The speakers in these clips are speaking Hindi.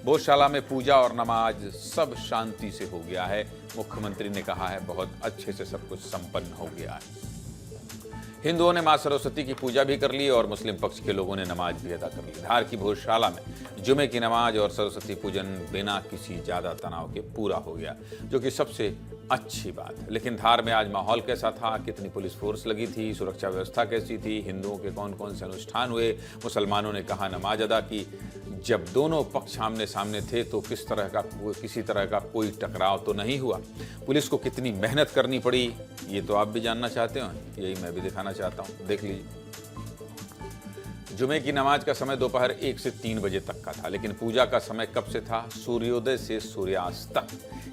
भोजशाला में पूजा और नमाज सब शांति से हो गया है। मुख्यमंत्री ने कहा है बहुत अच्छे से सब कुछ संपन्न हो गया है। हिंदुओं ने मां सरस्वती की पूजा भी कर ली और मुस्लिम पक्ष के लोगों ने नमाज भी अदा कर ली। धार की भोजशाला में जुमे की नमाज और सरस्वती पूजन बिना किसी ज्यादा तनाव के पूरा हो गया, जो कि सबसे अच्छी बात है। लेकिन धार में आज माहौल कैसा था, कितनी पुलिस फोर्स लगी थी, सुरक्षा व्यवस्था कैसी थी, हिंदुओं के कौन कौन से अनुष्ठान हुए, मुसलमानों ने कहाँ नमाज अदा की, जब दोनों पक्ष आमने सामने थे तो किसी तरह का कोई टकराव तो नहीं हुआ, पुलिस को कितनी मेहनत करनी पड़ी, ये तो आप भी जानना चाहते हो, यही मैं भी दिखाना चाहता हूँ। देख लीजिए। जुमे की नमाज का समय दोपहर 1 से 3 बजे तक का था, लेकिन पूजा का समय कब से था? सूर्योदय से सूर्यास्त तक।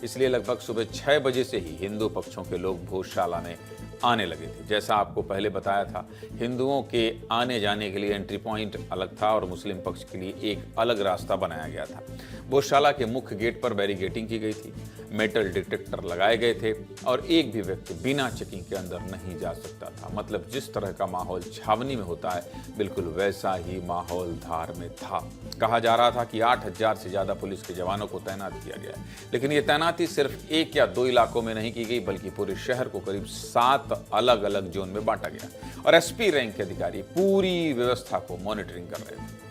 इसलिए लगभग सुबह 6 बजे से ही हिंदू पक्षों के लोग भोजशाला में आने लगे थे। जैसा आपको पहले बताया था, हिंदुओं के आने जाने के लिए एंट्री पॉइंट अलग था और मुस्लिम पक्ष के लिए एक अलग रास्ता बनाया गया था। भोजशाला के मुख्य गेट पर बैरिकेडिंग की गई थी, मेटल डिटेक्टर लगाए गए थे और एक भी व्यक्ति बिना चेकिंग के अंदर नहीं जा सकता था। मतलब जिस तरह का माहौल छावनी में होता है, बिल्कुल वैसा ही माहौल धार में था। कहा जा रहा था कि 8000 से ज्यादा पुलिस के जवानों को तैनात किया गया है, लेकिन ये तैनाती सिर्फ 1 या 2 इलाकों में नहीं की गई, बल्कि पूरे शहर को करीब 7 अलग अलग जोन में बांटा गया और एसपी रैंक के अधिकारी पूरी व्यवस्था को मॉनिटरिंग कर रहे थे।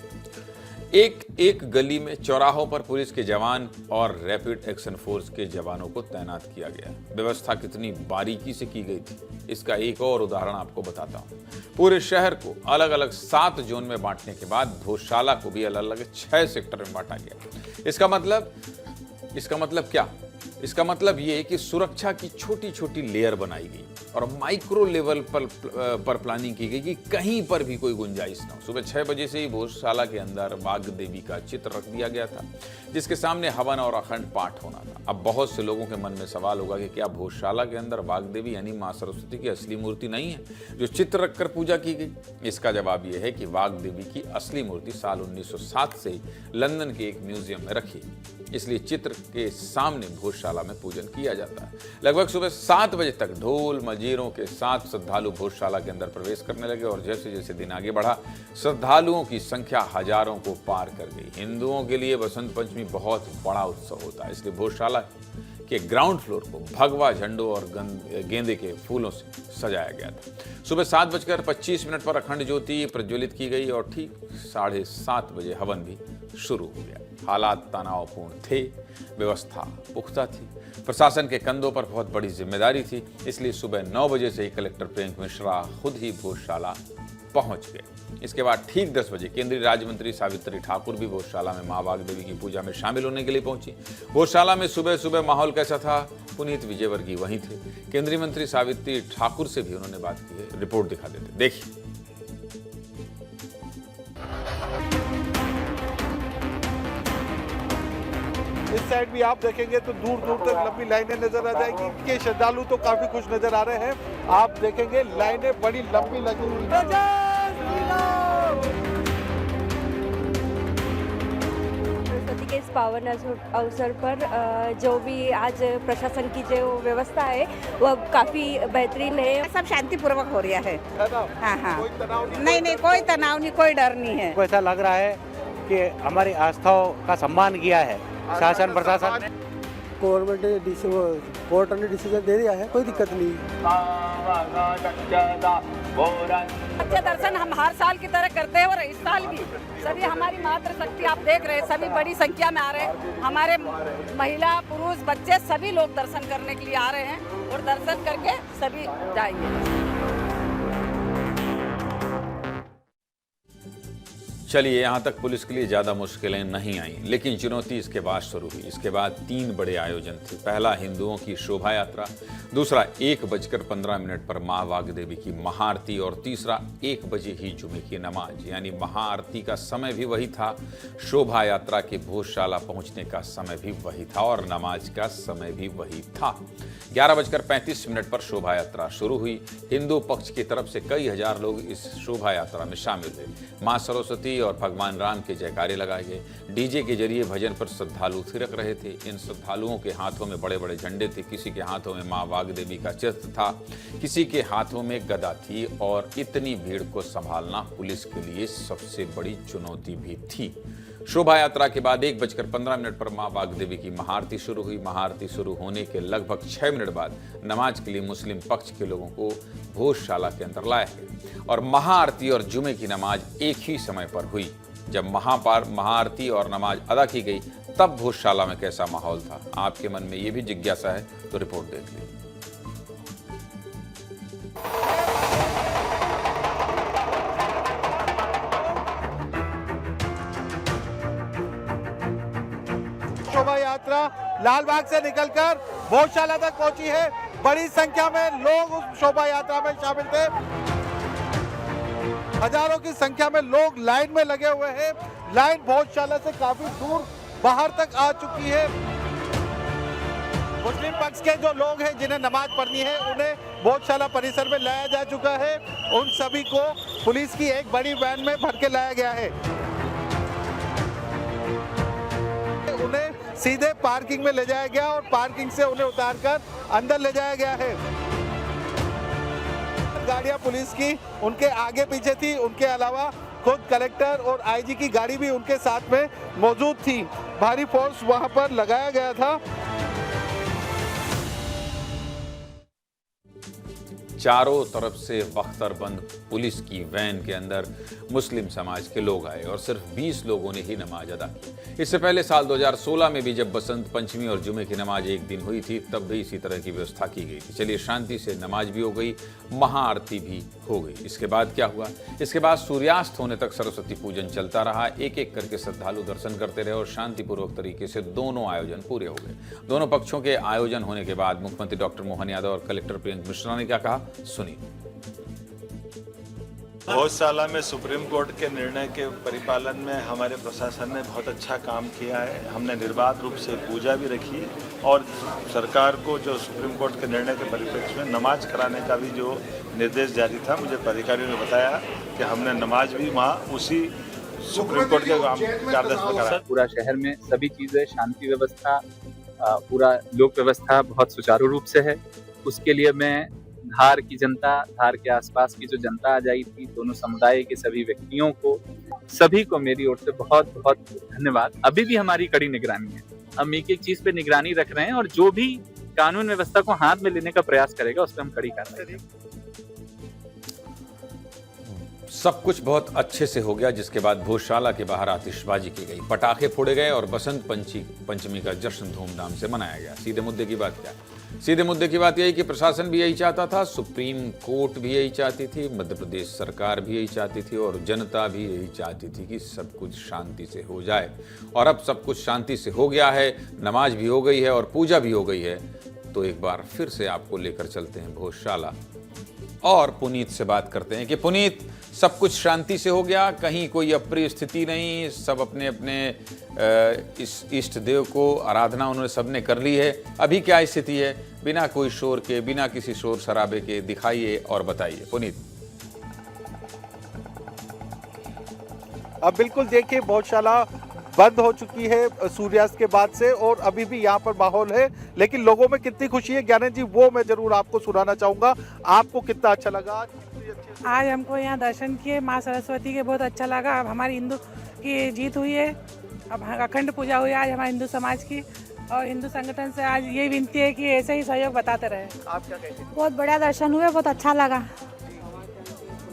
एक गली में चौराहों पर पुलिस के जवान और रैपिड एक्शन फोर्स के जवानों को तैनात किया गया। व्यवस्था कितनी बारीकी से की गई थी, इसका एक और उदाहरण आपको बताता हूं। पूरे शहर को अलग अलग 7 जोन में बांटने के बाद भोजशाला को भी अलग अलग 6 सेक्टर में बांटा गया। इसका मतलब क्या? इसका मतलब ये कि सुरक्षा की छोटी छोटी लेयर बनाई गई और माइक्रो लेवल पर प्लानिंग की गई कि कहीं पर भी कोई गुंजाइश ना हो। सुबह 6 बजे से ही भोजशाला के अंदर वाग देवी का चित्र रख दिया गया था, जिसके सामने हवन और अखंड पाठ होना था। अब बहुत से लोगों के मन में सवाल होगा कि क्या भोजशाला के अंदर वाग देवी यानी मां सरस्वती की असली मूर्ति नहीं है, जो चित्र रखकर पूजा की गई? इसका जवाब यह है कि वाग देवी की असली मूर्ति साल 1907 से लंदन के एक म्यूजियम में रखी, इसलिए चित्र के सामने भोजशाला में पूजन किया जाता है। लगभग सुबह 7 बजे तक ढोल मजीरों के साथ श्रद्धालु भोजशाला के अंदर प्रवेश करने लगे और जैसे जैसे दिन आगे बढ़ा, श्रद्धालुओं की संख्या हजारों को पार कर गई। हिंदुओं के लिए बसंत पंचमी बहुत बड़ा उत्सव होता है, इसलिए भोजशाला के ग्राउंड फ्लोर को भगवा झंडों और गेंदे के फूलों से सजाया गया था। सुबह 7:25 पर अखंड ज्योति प्रज्वलित की गई और ठीक 7:30 बजे हवन भी शुरू हो गया। हालात तनावपूर्ण थे, व्यवस्था पुख्ता थी, प्रशासन के कंधों पर बहुत बड़ी जिम्मेदारी थी, इसलिए सुबह 9 बजे से ही कलेक्टर प्रियंक मिश्रा खुद ही भोजशाला पहुंच गए। इसके बाद ठीक 10 बजे केंद्रीय राज्य मंत्री सावित्री ठाकुर भी भोजशाला में मां वाग देवी की पूजा में शामिल होने के लिए पहुंची। भोजशाला में सुबह सुबह माहौल कैसा था? पुनीत विजयवर्गीय वहीं थे। केंद्रीय मंत्री सावित्री ठाकुर से भी उन्होंने बात की है, रिपोर्ट दिखा देते, देखिए। इस साइड भी आप देखेंगे तो दूर दूर तक लंबी लाइनें नजर आ जाएगी। इनके श्रद्धालु तो काफी खुश नजर आ रहे हैं। आप देखेंगे लाइनें बड़ी लंबी लगी हुई हैं। सरस्वती के इस पावन अवसर पर जो भी आज प्रशासन की जो व्यवस्था है वह काफी बेहतरीन है। सब शांतिपूर्वक हो रहा है। हाँ। कोई तनाव नहीं, कोई तनाव नहीं, कोई डर नहीं है। ऐसा लग रहा है कि हमारी आस्थाओं का सम्मान किया है शासन प्रशासन। गवर्नमेंट ने कोर्ट ने डिसीजन दे दिया है, कोई दिक्कत नहीं। अच्छे दर्शन हम हर साल की तरह करते हैं और इस साल भी सभी हमारी मातृशक्ति आप देख रहे हैं, सभी बड़ी संख्या में आ रहे हैं। हमारे महिला पुरुष बच्चे सभी लोग दर्शन करने के लिए आ रहे हैं और दर्शन करके सभी जाएंगे। चलिए, यहाँ तक पुलिस के लिए ज़्यादा मुश्किलें नहीं आईं, लेकिन चुनौती इसके बाद शुरू हुई। इसके बाद 3 बड़े आयोजन थे। पहला हिंदुओं की शोभा यात्रा, दूसरा 1:15 पर मां वाग देवी की महाआरती और तीसरा 1 बजे ही जुमे की नमाज। यानी महाआरती का समय भी वही था, शोभा यात्रा के भोजशाला पहुंचने का समय भी वही था और नमाज का समय भी वही था। 11:35 पर शोभा यात्रा शुरू हुई। हिंदू पक्ष की तरफ से कई हजार लोग इस शोभा यात्रा में शामिल हुए। मां सरस्वती और भगवान राम के जयकारे लगाए गए। डीजे के जरिए भजन पर श्रद्धालु थिरक रहे थे। इन श्रद्धालुओं के हाथों में बड़े बड़े झंडे थे, किसी के हाथों में मां वाग देवी का चित्र था, किसी के हाथों में गदा थी और इतनी भीड़ को संभालना पुलिस के लिए सबसे बड़ी चुनौती भी थी। शोभा यात्रा के बाद 1:15 पर मां वाग्देवी की महाआरती शुरू हुई। महाआरती शुरू होने के लगभग 6 मिनट बाद नमाज के लिए मुस्लिम पक्ष के लोगों को भोजशाला के अंदर लाया गया और महाआरती और जुमे की नमाज एक ही समय पर हुई। जब महाआरती और नमाज अदा की गई तब भोजशाला में कैसा माहौल था, आपके मन में ये भी जिज्ञासा है तो रिपोर्ट देख लीजिए। शोभा यात्रा लालबाग से निकलकर भोजशाला तक पहुंची है। बड़ी संख्या में लोग उस शोभा यात्रा में शामिल थे। हजारों की संख्या में लोग लाइन में लगे हुए हैं। लाइन भोजशाला से काफी दूर बाहर तक आ चुकी है। मुस्लिम पक्ष के जो लोग हैं जिन्हें नमाज पढ़नी है उन्हें भोजशाला परिसर में लाया जा चुका है। उन सभी को पुलिस की एक बड़ी वैन में भर के लाया गया है। उन्हें सीधे पार्किंग में ले जाया गया और पार्किंग से उन्हें उतारकर अंदर ले जाया गया है। गाड़ियां पुलिस की उनके आगे पीछे थी। उनके अलावा खुद कलेक्टर और आईजी की गाड़ी भी उनके साथ में मौजूद थी। भारी फोर्स वहां पर लगाया गया था। चारों तरफ से बख्तरबंद पुलिस की वैन के अंदर मुस्लिम समाज के लोग आए और सिर्फ 20 लोगों ने ही नमाज अदा की। इससे पहले साल 2016 में भी जब बसंत पंचमी और जुमे की नमाज एक दिन हुई थी तब भी इसी तरह की व्यवस्था की गई थी। चलिए, शांति से नमाज भी हो गई, महाआरती भी हो गई। इसके बाद क्या हुआ? इसके बाद सूर्यास्त होने तक सरस्वती पूजन चलता रहा। एक एक करके श्रद्धालु दर्शन करते रहे और शांतिपूर्वक तरीके से दोनों आयोजन पूरे हो गए। दोनों पक्षों के आयोजन होने के बाद मुख्यमंत्री डॉक्टर मोहन यादव और कलेक्टर प्रियंक मिश्रा ने क्या कहा, सुनिए। भोजशाला में सुप्रीम कोर्ट के निर्णय के परिपालन में हमारे प्रशासन ने बहुत अच्छा काम किया है। हमने निर्बाध रूप से पूजा भी रखी और सरकार को जो सुप्रीम कोर्ट के निर्णय के परिप्रेक्ष्य में नमाज कराने का भी जो निर्देश जारी था, मुझे अधिकारियों ने बताया कि हमने नमाज भी वहाँ उसी सुप्रीम कोर्ट के आदेश पर कराया। पूरा शहर में सभी चीज़ें, शांति व्यवस्था, पूरा लोक व्यवस्था बहुत सुचारू रूप से है। उसके लिए मैं धार की जनता, धार के आसपास की जो जनता आ जाई थी, दोनों समुदाय के सभी व्यक्तियों को, सभी को मेरी ओर से बहुत बहुत धन्यवाद। अभी भी हमारी कड़ी निगरानी है। हम एक एक चीज पे निगरानी रख रहे हैं और जो भी कानून व्यवस्था को हाथ में लेने का प्रयास करेगा उस पर हम कड़ी कार्रवाई करेंगे। सब कुछ बहुत अच्छे से हो गया, जिसके बाद भोजशाला के बाहर आतिशबाजी की गई, पटाखे फोड़े गए और बसंत पंचमी का जश्न धूमधाम से मनाया गया। सीधे मुद्दे की बात क्या? सीधे मुद्दे की बात यही कि प्रशासन भी यही चाहता था, सुप्रीम कोर्ट भी यही चाहती थी, मध्य प्रदेश सरकार भी यही चाहती थी और जनता भी यही चाहती थी कि सब कुछ शांति से हो जाए। और अब सब कुछ शांति से हो गया है, नमाज भी हो गई है और पूजा भी हो गई है। तो एक बार फिर से आपको लेकर चलते हैं भोजशाला और पुनीत से बात करते हैं कि पुनीत, सब कुछ शांति से हो गया, कहीं कोई अप्रिय स्थिति नहीं, सब अपने अपने इस इष्ट देव को आराधना उन्होंने सबने कर ली है। अभी क्या स्थिति है? बिना कोई शोर के, बिना किसी शोर शराबे के दिखाइए और बताइए पुनीत। अब बिल्कुल देखिए, भोजशाला बंद हो चुकी है सूर्यास्त के बाद से और अभी भी यहाँ पर माहौल है, लेकिन लोगों में कितनी खुशी है ज्ञानन जी, वो मैं जरूर आपको सुनाना चाहूँगा। आपको कितना अच्छा लगा? आज हमको यहाँ दर्शन किए माँ सरस्वती के, बहुत अच्छा लगा। अब हमारी हिंदू की जीत हुई है, अब अखंड पूजा हुई आज हमारे हिंदू समाज की, और हिंदू संगठन से आज ये विनती है कि ऐसे ही सहयोग बताते रहे। आप क्या कहते हैं? बहुत बढ़िया दर्शन हुए, बहुत अच्छा लगा।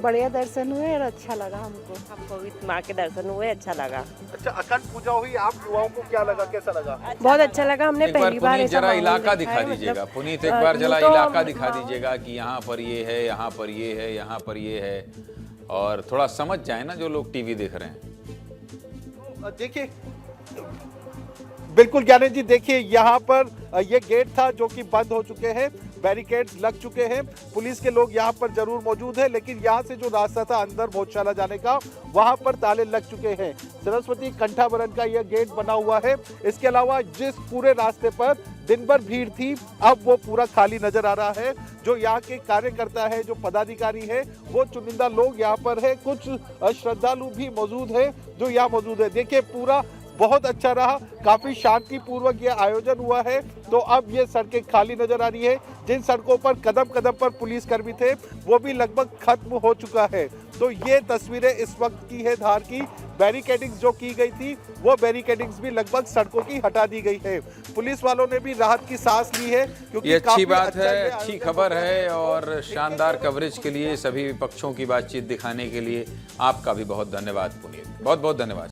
बढ़िया दर्शन हुए और अच्छा लगा हमको भी, माँ के दर्शन हुए, अच्छा लगा। अच्छा, अखंड पूजा हुई, आप युवाओं को क्या लगा, कैसा लगा? बहुत अच्छा लगा। हमने पहली बार जरा इलाका दिखा दीजिएगा पुनीत, एक बार जरा इलाका दिखा दीजिएगा कि यहाँ पर ये है, यहाँ पर ये है, यहाँ पर ये है, और थोड़ा समझ जाए ना जो लोग टीवी देख रहे हैं। देखिए बिल्कुल ज्ञानन जी, देखिए यहाँ पर ये गेट था जो कि बंद हो चुके हैं, बैरिकेड्स लग चुके हैं, पुलिस के लोग यहाँ पर जरूर मौजूद है, लेकिन यहाँ से जो रास्ता था अंदर भोजशाला जाने का, वहाँ पर ताले लग चुके हैं। सरस्वती कंठाभरण का यह गेट बना हुआ है। इसके अलावा जिस पूरे रास्ते पर दिन भर भीड़ थी, अब वो पूरा खाली नजर आ रहा है। जो यहाँ के कार्यकर्ता है, जो पदाधिकारी है, वो चुनिंदा लोग यहाँ पर है, कुछ श्रद्धालु भी मौजूद है जो यहाँ मौजूद है। देखिए पूरा बहुत अच्छा रहा, काफी शांतिपूर्वक ये आयोजन हुआ है। तो अब ये सड़कें खाली नजर आ रही है। जिन सड़कों पर कदम कदम पर पुलिसकर्मी थे वो भी लगभग खत्म हो चुका है। तो ये तस्वीरें इस वक्त की है धार की। बैरिकेडिंग्स जो की गई थी वो बैरिकेडिंग्स भी लगभग सड़कों की हटा दी गई है। पुलिस वालों ने भी राहत की सांस ली है, क्योंकि ये अच्छी काफी बात अच्छा है, ये अच्छी आयोजन खबर हो रहा है और शानदार कवरेज के लिए सभी पक्षों की बातचीत दिखाने के लिए आपका भी बहुत धन्यवाद पुनीत, बहुत बहुत धन्यवाद।